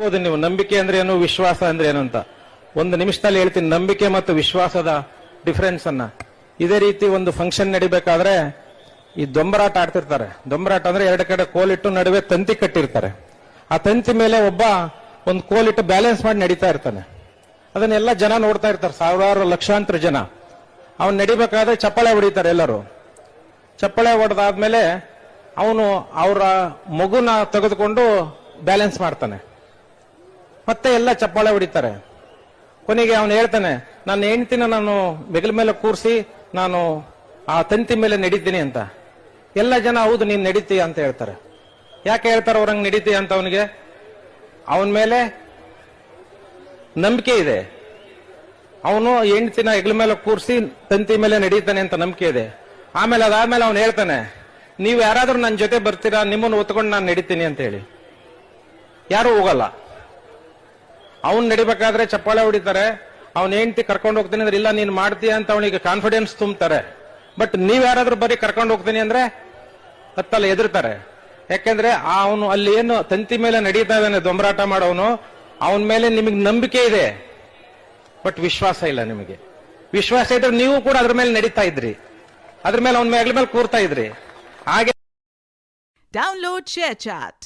ಹೌದು, ನೀವು ನಂಬಿಕೆ ಅಂದ್ರೆ ಏನು, ವಿಶ್ವಾಸ ಅಂದ್ರೆ ಏನು ಅಂತ ಒಂದು ನಿಮಿಷದಲ್ಲಿ ಹೇಳ್ತೀನಿ. ನಂಬಿಕೆ ಮತ್ತು ವಿಶ್ವಾಸದ ಡಿಫರೆನ್ಸ್ ಅನ್ನ. ಇದೇ ರೀತಿ ಒಂದು ಫಂಕ್ಷನ್ ನಡಿಬೇಕಾದ್ರೆ ಈ ದೊಂಬರಾಟ ಆಡ್ತಿರ್ತಾರೆ. ದೊಂಬರಾಟ ಅಂದ್ರೆ ಎರಡು ಕಡೆ ಕೋಲಿಟ್ಟು ನಡುವೆ ತಂತಿ ಕಟ್ಟಿರ್ತಾರೆ. ಆ ತಂತಿ ಮೇಲೆ ಒಬ್ಬ ಒಂದು ಕೋಲಿಟ್ಟು ಬ್ಯಾಲೆನ್ಸ್ ಮಾಡಿ ನಡೀತಾ ಇರ್ತಾನೆ. ಅದನ್ನೆಲ್ಲ ಜನ ನೋಡ್ತಾ ಇರ್ತಾರೆ, ಸಾವಿರಾರು ಲಕ್ಷಾಂತರ ಜನ. ಅವನ್ ನಡಿಬೇಕಾದ್ರೆ ಚಪ್ಪಾಳೆ ಹೊಡಿತಾರೆ ಎಲ್ಲರೂ. ಚಪ್ಪಾಳೆ ಹೊಡೆದಾದ್ಮೇಲೆ ಅವನು ಅವರ ಮಗುನ ತೆಗೆದುಕೊಂಡು ಬ್ಯಾಲೆನ್ಸ್ ಮಾಡ್ತಾನೆ. ಮತ್ತೆ ಎಲ್ಲ ಚಪ್ಪಾಳೆ ಹೊಡಿತಾರೆ. ಕೊನೆಗೆ ಅವನು ಹೇಳ್ತಾನೆ, ನನ್ನ ಹೆಂಡತಿನ ನಾನು ಬೆಗಲ ಮೇಲೆ ಕೂರಿಸಿ ನಾನು ಆ ತಂತಿ ಮೇಲೆ ನಡೀತೀನಿ ಅಂತ. ಎಲ್ಲ ಜನ ಹೌದು ನೀನ್ ನಡೀತೀಯ ಅಂತ ಹೇಳ್ತಾರೆ. ಯಾಕೆ ಹೇಳ್ತಾರೆ ಅವ್ರಂಗ್ ನಡೀತೀಯ ಅಂತ? ಅವನ ಮೇಲೆ ನಂಬಿಕೆ ಇದೆ. ಅವನು ಹೆಂಡತಿನ ಹೆಗಲ ಮೇಲೆ ಕೂರಿಸಿ ತಂತಿ ಮೇಲೆ ನಡೀತಾನೆ ಅಂತ ನಂಬಿಕೆ ಇದೆ. ಆಮೇಲೆ ಅದಾದ್ಮೇಲೆ ಅವನು ಹೇಳ್ತಾನೆ, ನೀವು ಯಾರಾದ್ರೂ ನನ್ನ ಜೊತೆ ಬರ್ತೀರಾ, ನಿಮ್ಮನ್ನು ಒತ್ಕೊಂಡು ನಾನು ನಡೀತೀನಿ ಅಂತ ಹೇಳಿ. ಯಾರು ಹೋಗಲ್ಲ. ಅವನ್ ನಡಿಬೇಕಾದ್ರೆ ಚಪ್ಪಾಳೆ ಹೊಡಿತಾರೆ. ಅವನ್ ಹೆಂಡತಿ ಕರ್ಕೊಂಡು ಹೋಗ್ತೀನಿ ಅಂದ್ರೆ ಇಲ್ಲ ನೀನ್ ಮಾಡ್ತೀಯ ಅಂತ ಅವನಿಗೆ ಕಾನ್ಫಿಡೆನ್ಸ್ ತುಂಬ್ತಾರೆ. ಬಟ್ ನೀವ್ ಯಾರಾದ್ರೂ ಬರೀ ಕರ್ಕೊಂಡು ಹೋಗ್ತೀನಿ ಅಂದ್ರೆ ಹತ್ತಲ್ಲ, ಎದುರ್ತಾರೆ. ಯಾಕೆಂದ್ರೆ ಅವನು ಅಲ್ಲಿ ಏನು ತಂತಿ ಮೇಲೆ ನಡೀತಾ ಇದ್ದಾನೆ ದೊಂಬರಾಟ ಮಾಡೋನು, ಅವನ ಮೇಲೆ ನಿಮಗೆ ನಂಬಿಕೆ ಇದೆ, ಬಟ್ ವಿಶ್ವಾಸ ಇಲ್ಲ. ನಿಮಗೆ ವಿಶ್ವಾಸ ಇದ್ರೆ ನೀವು ಕೂಡ ಅದ್ರ ಮೇಲೆ ನಡೀತಾ ಇದ್ರಿ, ಅದ್ರ ಮೇಲೆ ಅವನ ಮೇಲೆ ಕೂರ್ತಾ ಇದ್ರಿ. ಹಾಗೆ ಡೌನ್ಲೋಡ್ ಶೇರ್ ಚಾಟ್.